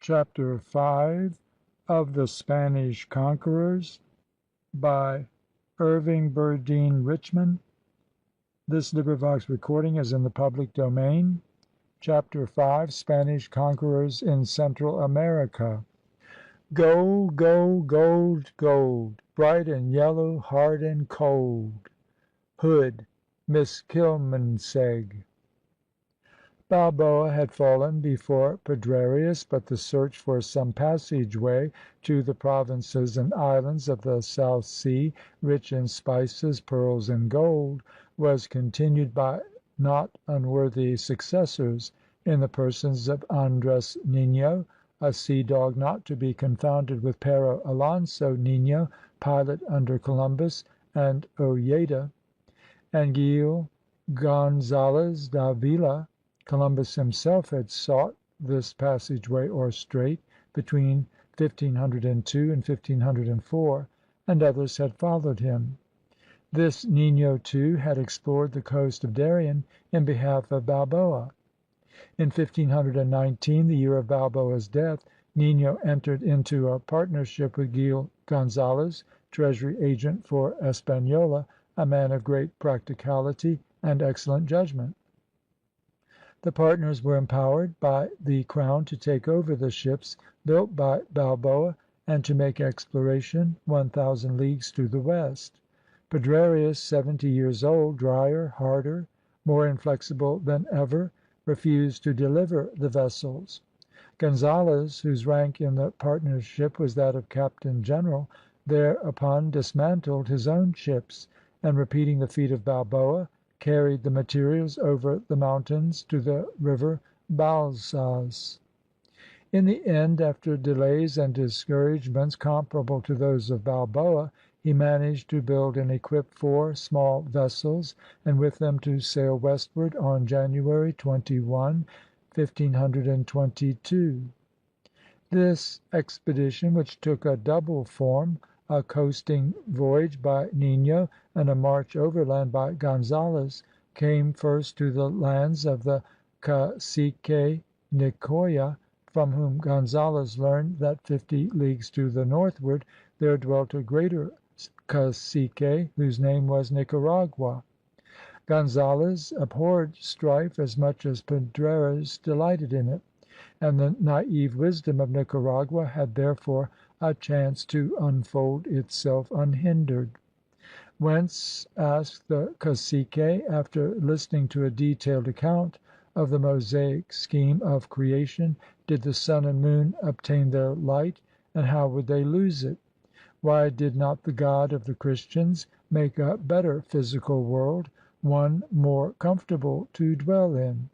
CHAPTER V of the Spanish Conquerors by Irving, Berdine, Richman. CHAPTER V Spanish Conquerors in Central America. Gold, gold, gold, gold, bright and yellow, hard and cold. Hood, Miss Kilmansegg. Balboa had fallen before Pedrarius, but the search for some passage-way to the provinces and islands of the South Sea, rich in spices, pearls, and gold, was continued by not unworthy successors in the persons of Andres Nino, a sea-dog not to be confounded with Pero Alonso Nino, pilot under Columbus and Ojeda, and Gil Gonzalez d'Avila. Columbus himself had sought this passageway or strait between 1502 and 1504, and others had followed him. This Nino, too, had explored the coast of Darien in behalf of Balboa. In 1519, the year of Balboa's death, Nino entered into a partnership with Gil Gonzalez, treasury agent for Hispaniola, a man of great practicality and excellent judgment. The partners were empowered by the Crown to take over the ships built by Balboa and to make exploration 1,000 leagues to the west. Pedrarius, 70 years old, drier, harder, more inflexible than ever, refused to deliver the vessels. Gonzalez, whose rank in the partnership was that of captain general, thereupon dismantled his own ships, and, repeating the feat of Balboa, carried the materials over the mountains to the river Balsas. In the end, after delays and discouragements comparable to those of Balboa, he managed to build and equip 4 small vessels, and with them to sail westward on January 21, 1522. This expedition, which took a double form, a coasting voyage by Nino and a march overland by Gonzalez, came first to the lands of the cacique Nicoya, from whom Gonzalez learned that 50 leagues to the northward there dwelt a greater cacique, whose name was Nicaragua. Gonzalez abhorred strife as much as Pedrarius delighted in it, and the naive wisdom of Nicaragua had therefore a chance to unfold itself unhindered. Whence, asked the cacique, after listening to a detailed account of the Mosaic scheme of creation, did the sun and moon obtain their light, and how would they lose it? Why did not the God of the Christians make a better physical world, one more comfortable to dwell in?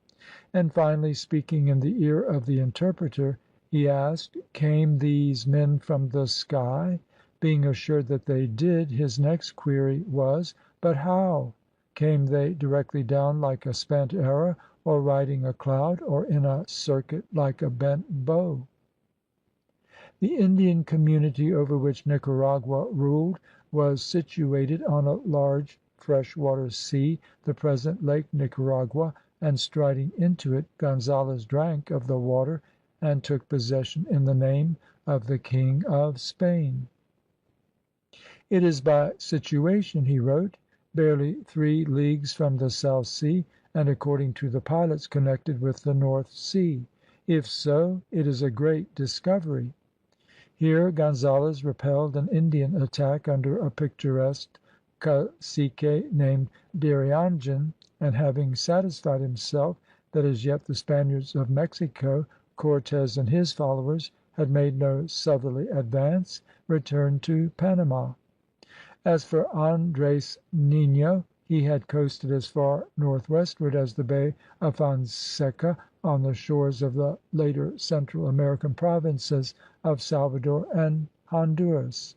And finally, speaking in the ear of the interpreter, he asked, "Came these men from the sky?" Being assured that they did, his next query was, "But how? Came they directly down like a spent arrow, or riding a cloud, or in a circuit like a bent bow?" The Indian community over which Nicaragua ruled was situated on a large freshwater sea, the present Lake Nicaragua, and striding into it, Gonzalez drank of the water and took possession in the name of the King of Spain. "It is by situation," he wrote, "barely 3 leagues from the South Sea, and, according to the pilots, connected with the North Sea. If so, it is a great discovery." Here Gonzalez repelled an Indian attack under a picturesque cacique named Diriangen, and having satisfied himself that as yet the Spaniards of Mexico, Cortes and his followers, had made no southerly advance, returned to Panama. As for Andres Nino, he had coasted as far northwestward as the Bay of Fonseca, on the shores of the later Central American provinces of Salvador and Honduras.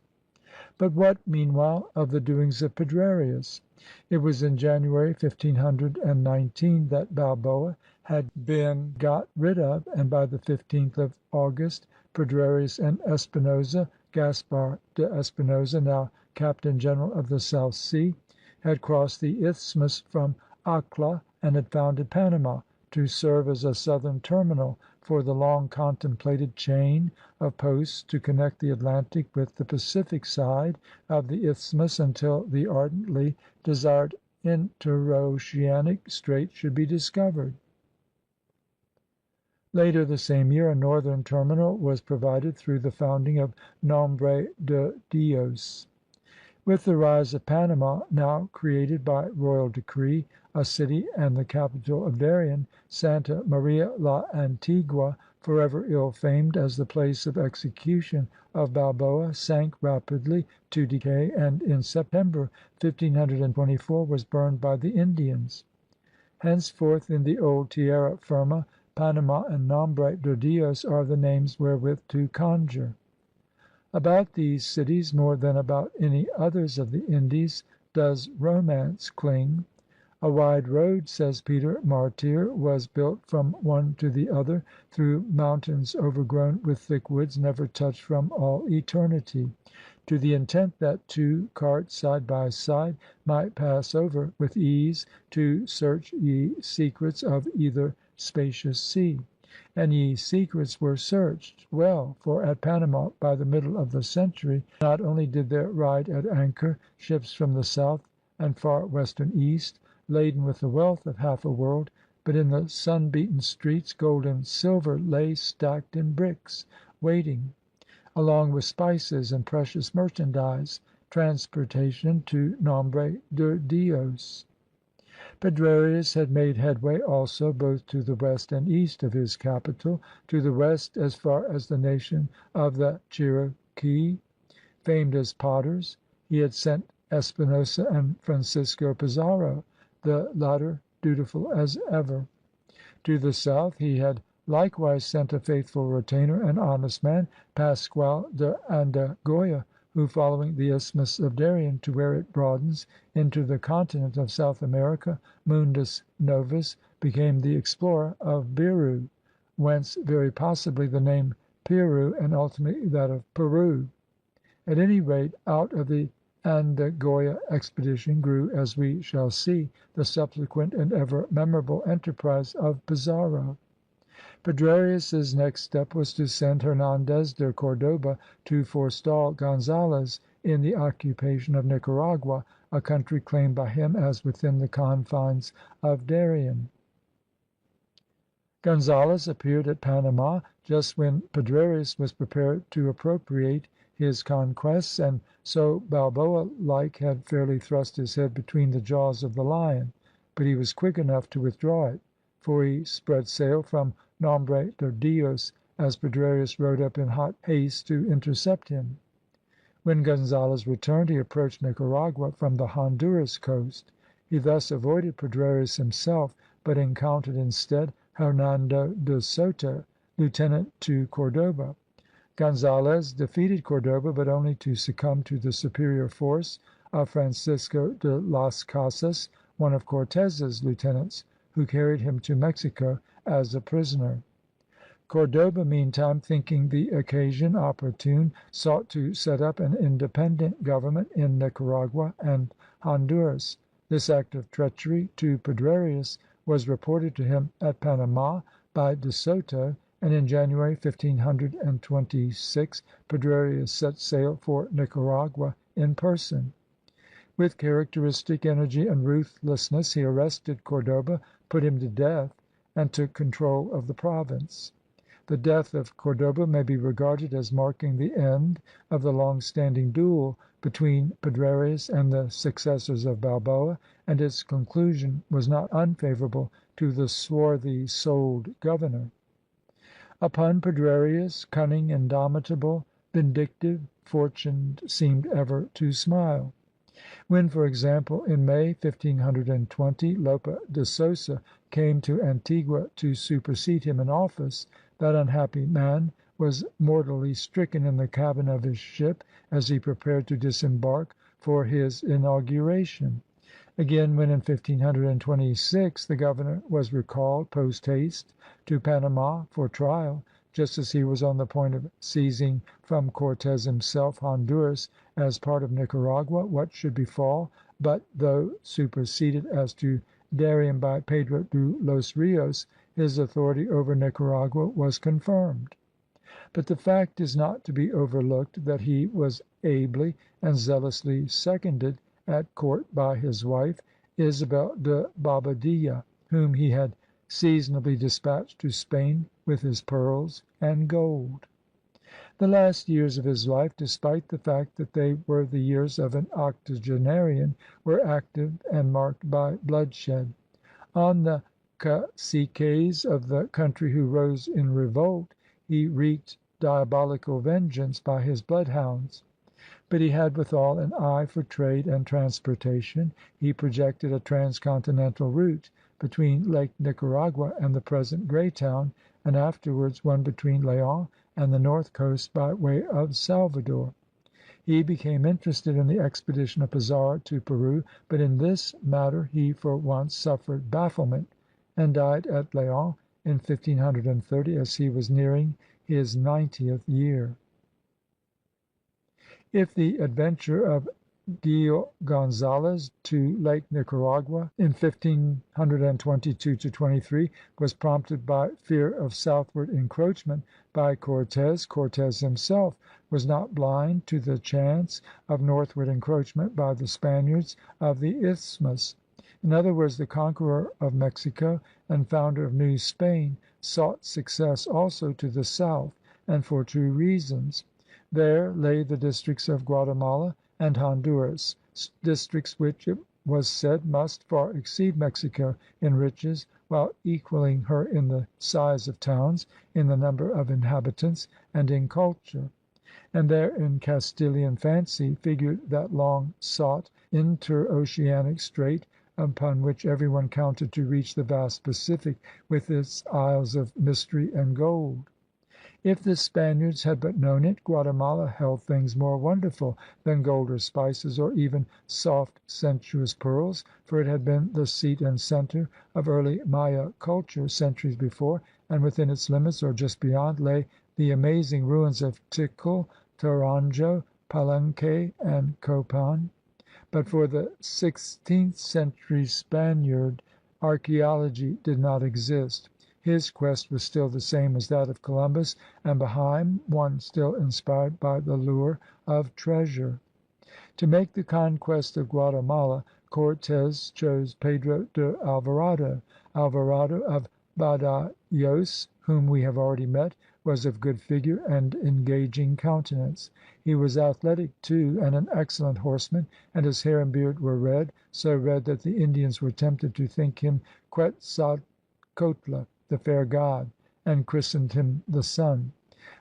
But what, meanwhile, of the doings of Pedrarius? It was in January, 1519, that Balboa had been got rid of, and by the 15th of August Pedrarius and Espinosa, Gaspar de Espinosa, now captain general of the South Sea, had crossed the isthmus from Acla and had founded Panama, to serve as a southern terminal for the long contemplated chain of posts to connect the Atlantic with the Pacific side of the isthmus until the ardently desired interoceanic strait should be discovered. Later the same year a northern terminal was provided through the founding of Nombre de Dios. With the rise of Panama, now created by royal decree a city and the capital of Darien, Santa Maria la Antigua, forever ill famed as the place of execution of Balboa, sank rapidly to decay and in September, 1524, was burned by the Indians. Henceforth in the old tierra firma, Panama and Nombre de Dios are the names wherewith to conjure. About these cities, more than about any others of the Indies, does romance cling. A wide road, says Peter Martyr, was built from one to the other, through mountains overgrown with thick woods, never touched from all eternity, to the intent that two carts side by side might pass over with ease to search ye secrets of either spacious sea. And ye secrets were searched well, for at Panama, by the middle of the century, not only did there ride at anchor ships from the south and far western east, laden with the wealth of half a world, but in the sun-beaten streets gold and silver lay stacked in bricks, waiting, along with spices and precious merchandise, transportation to Nombre de Dios. Pederneius had made headway also both to the west and east of his capital. To the west as far as the nation of the Cherokee, famed as potters. He had sent Espinosa and Francisco Pizarro, the latter dutiful as ever. To the south he had likewise sent a faithful retainer, an honest man, Pascual de Andagoya, who, following the Isthmus of Darien to where it broadens into the continent of South America, Mundus Novus, became the explorer of Biru, whence very possibly the name Peru and ultimately that of Peru. At any rate, out of the Andagoya expedition grew, as we shall see, the subsequent and ever memorable enterprise of Pizarro. Pederneius's next step was to send Hernandez de Cordoba to forestall Gonzales in the occupation of Nicaragua, a country claimed by him as within the confines of Darien. Gonzales appeared at Panama just when Pederneius was prepared to appropriate his conquests, and so Balboa-like had fairly thrust his head between the jaws of the lion, but he was quick enough to withdraw it, for he spread sail from Nombre de Dios as Pederneius rode up in hot haste to intercept him. When Gonzales returned, he approached Nicaragua from the Honduras coast. He thus avoided Pederneius himself, but encountered instead Hernando de Soto, lieutenant to Cordoba. Gonzales defeated Cordoba, but only to succumb to the superior force of Francisco de las Casas, one of Cortes's lieutenants, who carried him to Mexico as a prisoner. Cordoba, meantime, thinking the occasion opportune, sought to set up an independent government in Nicaragua and Honduras. This act of treachery to Pederneius was reported to him at Panama by De Soto, and in January, 1526, Pederneius set sail for Nicaragua in person. With characteristic energy and ruthlessness he arrested Cordoba, put him to death, and took control of the province. The death of Cordoba may be regarded as marking the end of the long-standing duel between Pederneius and the successors of Balboa, and its conclusion was not unfavorable to the swarthy-souled governor. Upon Pederneius, cunning, indomitable, vindictive, fortune seemed ever to smile. When, for example, in May, 1520, Lope de Sosa came to Antigua to supersede him in office, that unhappy man was mortally stricken in the cabin of his ship as he prepared to disembark for his inauguration. Again, when in 1526 the governor was recalled post haste to Panama for trial, just as he was on the point of seizing from Cortes himself Honduras as part of Nicaragua, what should befall, but though superseded as to Darien by Pedro de los Rios, his authority over Nicaragua was confirmed. But the fact is not to be overlooked that he was ably and zealously seconded at court by his wife, Isabel de Bobadilla, whom he had seasonably dispatched to Spain with his pearls and gold. The last years of his life, despite the fact that they were the years of an octogenarian, were active and marked by bloodshed. On the caciques of the country who rose in revolt he wreaked diabolical vengeance by his bloodhounds. But he had withal an eye for trade and transportation. He projected a transcontinental route between Lake Nicaragua and the present Greytown, and afterwards one between Leon and the north coast by way of Salvador. He became interested in the expedition of Pizarro to Peru, but in this matter he for once suffered bafflement, and died at Leon in 1530 as he was nearing his 90th year. If the adventure of Gil Gonzalez to Lake Nicaragua in 1522-23 was prompted by fear of southward encroachment by Cortes, Cortes himself was not blind to the chance of northward encroachment by the Spaniards of the Isthmus. In other words, the conqueror of Mexico and founder of New Spain sought success also to the south, and for two reasons. There lay the districts of Guatemala and Honduras, districts which, it was said, must far exceed Mexico in riches, while equaling her in the size of towns, in the number of inhabitants, and in culture. And there in Castilian fancy figured that long-sought interoceanic strait upon which everyone counted to reach the vast Pacific with its isles of mystery and gold. If the Spaniards had but known it, Guatemala held things more wonderful than gold or spices or even soft, sensuous pearls, for it had been the seat and center of early Maya culture centuries before, and within its limits, or just beyond, lay the amazing ruins of Tikal, Taranjo, Palenque, and Copan. But for the 16th century Spaniard, archaeology did not exist. His quest was still the same as that of Columbus, and behind one still inspired by the lure of treasure. To make the conquest of Guatemala, Cortes chose Pedro de Alvarado. Alvarado of Badajoz, whom we have already met, was of good figure and engaging countenance. He was athletic too, and an excellent horseman, and his hair and beard were red, so red that the Indians were tempted to think him Quetzalcoatl, the fair god, and christened him the Sun.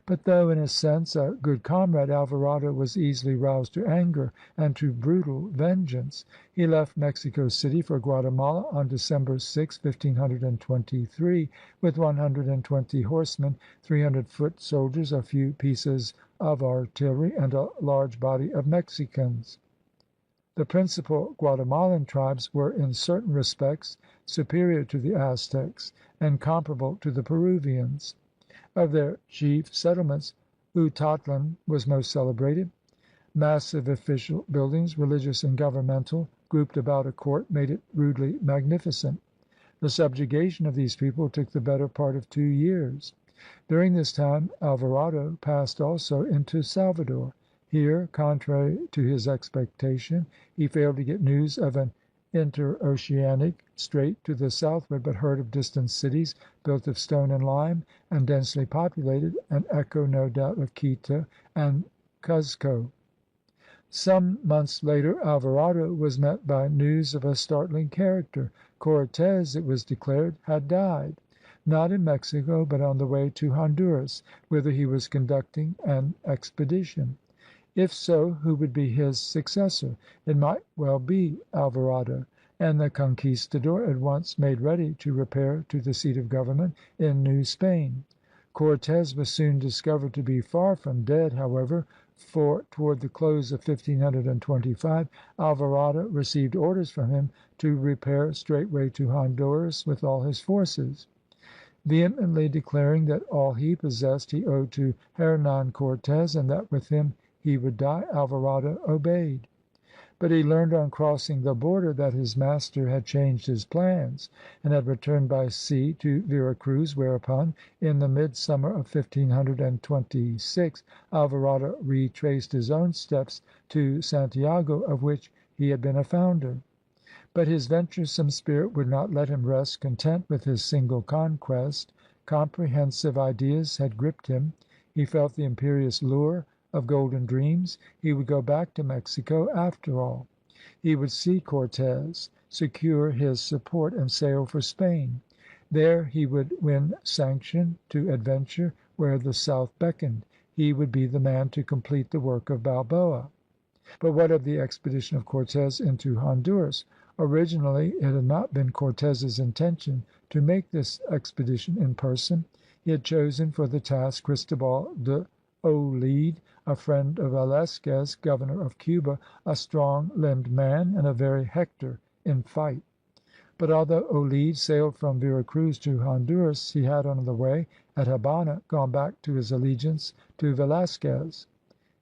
But though in a sense a good comrade, Alvarado was easily roused to anger and to brutal vengeance. He left Mexico City for Guatemala on December 6, 1523, with 120 horsemen, 300 foot soldiers, a few pieces of artillery, and a large body of Mexicans. The principal Guatemalan tribes were in certain respects superior to the Aztecs and comparable to the Peruvians. Of their chief settlements, Utatlan was most celebrated. Massive official buildings, religious and governmental, grouped about a court, made it rudely magnificent. The subjugation of these people took the better part of 2 years. During this time Alvarado passed also into Salvador. Here, contrary to his expectation, he failed to get news of an interoceanic strait to the southward, but heard of distant cities built of stone and lime and densely populated, an echo no doubt of Quito and Cuzco. Some months later Alvarado was met by news of a startling character. Cortes, it was declared, had died, not in Mexico, but on the way to Honduras, whither he was conducting an expedition. If so, who would be his successor? It might well be Alvarado, and the conquistador at once made ready to repair to the seat of government in New Spain. Cortes was soon discovered to be far from dead, however, for toward the close of 1525 Alvarado received orders from him to repair straightway to Honduras with all his forces. Vehemently declaring that all he possessed he owed to Hernan Cortes, and that with him he would die, Alvarado obeyed. But he learned on crossing the border that his master had changed his plans and had returned by sea to Vera Cruz, whereupon, in the midsummer of 1526, Alvarado retraced his own steps to Santiago, of which he had been a founder. But his venturesome spirit would not let him rest content with his single conquest. Comprehensive ideas had gripped him. He felt the imperious lure of golden dreams. He would go back to Mexico after all. He would see Cortes, secure his support, and sail for Spain. There he would win sanction to adventure where the South beckoned. He would be the man to complete the work of Balboa. But what of the expedition of Cortes into Honduras? Originally it had not been Cortes's intention to make this expedition in person. He had chosen for the task Cristobal de Olide, a friend of Velasquez, governor of Cuba, a strong-limbed man and a very Hector in fight. But although Olide sailed from Vera Cruz to Honduras, he had on the way at Habana gone back to his allegiance to Velasquez.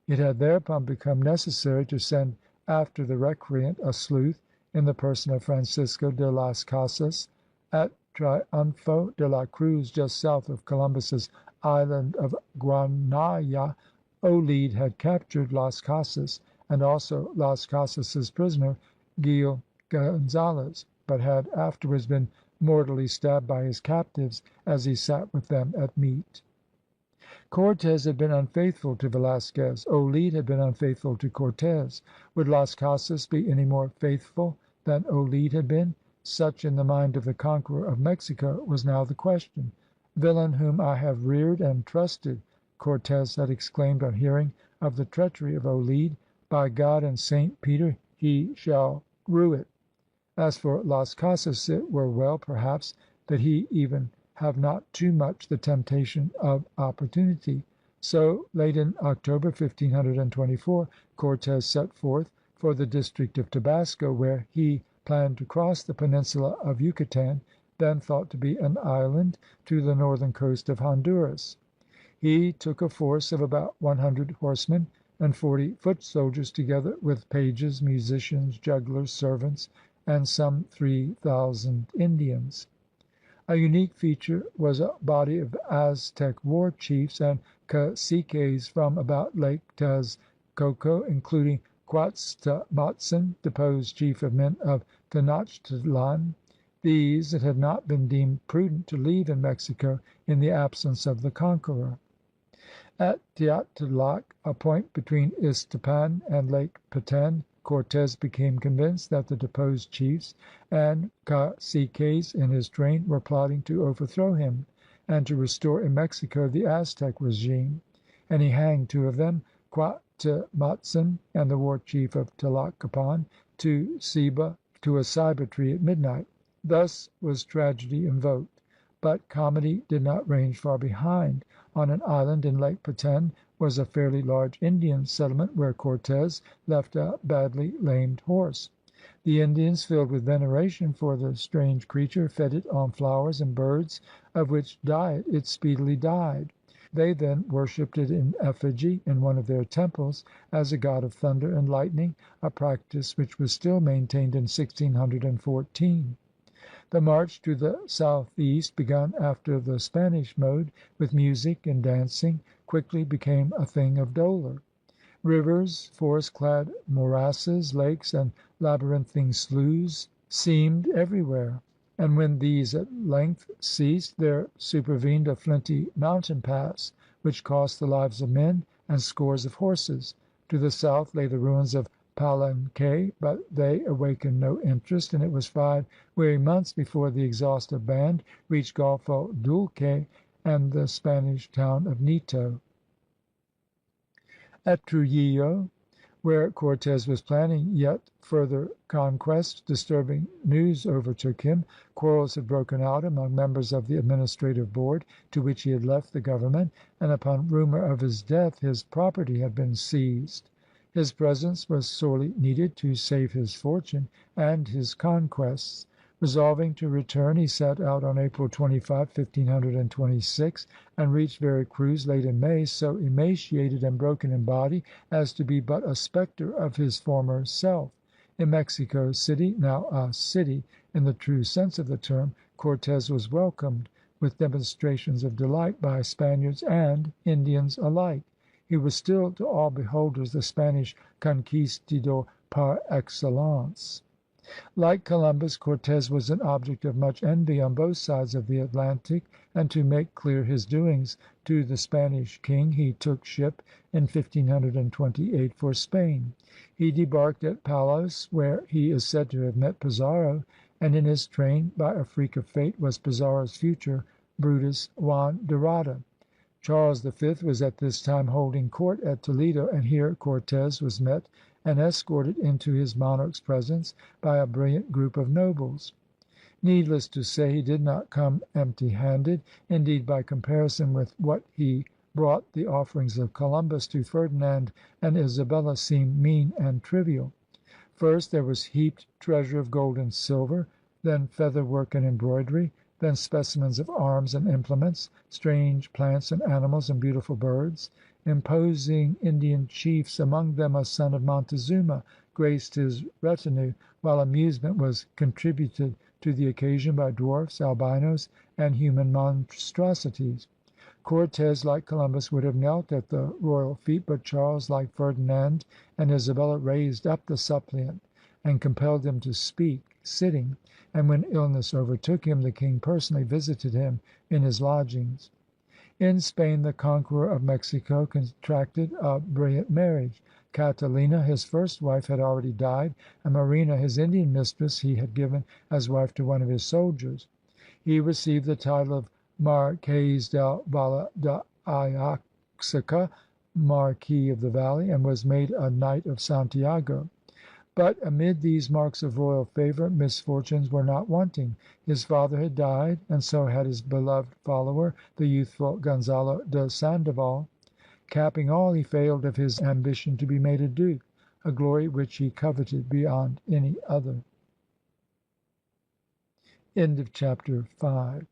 It had thereupon become necessary to send after the recreant a sleuth in the person of Francisco de las Casas. At Triunfo de la Cruz, just south of Columbus's island of Guanaya, Olide had captured Las Casas and also Las Casas's prisoner, Gil Gonzalez, but had afterwards been mortally stabbed by his captives as he sat with them at meat. Cortes had been unfaithful to Velasquez. Olide had been unfaithful to Cortes. Would Las Casas be any more faithful than Olide had been? Such, in the mind of the conqueror of Mexico, was now the question. "Villain whom I have reared and trusted," Cortes had exclaimed on hearing of the treachery of Olide, "by God and Saint Peter, he shall rue it." As for Las Casas, it were well, perhaps, that he even have not too much the temptation of opportunity. So, late in October, 1524, Cortes set forth for the district of Tabasco, where he planned to cross the peninsula of Yucatan, then thought to be an island, to the northern coast of Honduras. He took a force of about 100 horsemen and 40 foot soldiers, together with pages, musicians, jugglers, servants, and some 3,000 Indians. A unique feature was a body of Aztec war chiefs and caciques from about Lake Texcoco, including Cuauhtémoc, deposed chief of men of Tenochtitlan. These it had not been deemed prudent to leave in Mexico in the absence of the conqueror. At Teotlac, a point between Iztapan and Lake Petén, Cortes became convinced that the deposed chiefs and caciques in his train were plotting to overthrow him and to restore in Mexico the Aztec regime, and he hanged two of them, Cuauhtémoc and the war chief of Tlacopan, to a ceiba tree at midnight. Thus was tragedy invoked. But comedy did not range far behind. On an island in Lake Petén was a fairly large Indian settlement where Cortes left a badly lamed horse. The Indians, filled with veneration for the strange creature, fed it on flowers and birds, of which diet it speedily died. They then worshipped it in effigy in one of their temples as a god of thunder and lightning, a practice which was still maintained in 1614. The march to the southeast, begun after the Spanish mode, with music and dancing, quickly became a thing of dolor. Rivers, forest-clad morasses, lakes, and labyrinthine sloughs seemed everywhere; and when these at length ceased, there supervened a flinty mountain pass, which cost the lives of men and scores of horses. To the south lay the ruins of Palenque, but they awakened no interest, and it was 5 weary months before the exhausted band reached Golfo Dulce and the Spanish town of Nito. At Trujillo, where Cortes was planning yet further conquests, disturbing news overtook him. Quarrels had broken out among members of the administrative board, to which he had left the government, and upon rumor of his death his property had been seized. His presence was sorely needed to save his fortune and his conquests. Resolving to return, he set out on April 25, 1526, and reached Vera Cruz late in May, so emaciated and broken in body as to be but a spectre of his former self. In Mexico City, now a city in the true sense of the term, Cortes was welcomed with demonstrations of delight by Spaniards and Indians alike. He was still to all beholders the Spanish conquistador par excellence. Like Columbus, Cortes was an object of much envy on both sides of the Atlantic, and to make clear his doings to the Spanish king he took ship in 1528 for Spain. He debarked at Palos, where he is said to have met Pizarro, and in his train, by a freak of fate, was Pizarro's future Brutus Juan de Rada. Charles V was at this time holding court at Toledo, and here Cortes was met and escorted into his monarch's presence by a brilliant group of nobles. Needless to say, he did not come empty-handed. Indeed, by comparison with what he brought, the offerings of Columbus to Ferdinand and Isabella seem mean and trivial. First there was heaped treasure of gold and silver, then feather work and embroidery, then specimens of arms and implements, strange plants and animals and beautiful birds. Imposing Indian chiefs, among them a son of Montezuma, graced his retinue, while amusement was contributed to the occasion by dwarfs, albinos, and human monstrosities. Cortes, like Columbus, would have knelt at the royal feet, but Charles, like Ferdinand and Isabella, raised up the suppliant and compelled him to speak, sitting, and when illness overtook him, the king personally visited him in his lodgings. In Spain, the conqueror of Mexico contracted a brilliant marriage. Catalina, his first wife, had already died, and Marina, his Indian mistress, he had given as wife to one of his soldiers. He received the title of Marques del Valle de Ayaxica, Marquis of the Valley, and was made a Knight of Santiago. But amid these marks of royal favor, misfortunes were not wanting. His father had died, and so had his beloved follower, the youthful Gonzalo de Sandoval. Capping all, he failed of his ambition to be made a duke, a glory which he coveted beyond any other. End of chapter 5.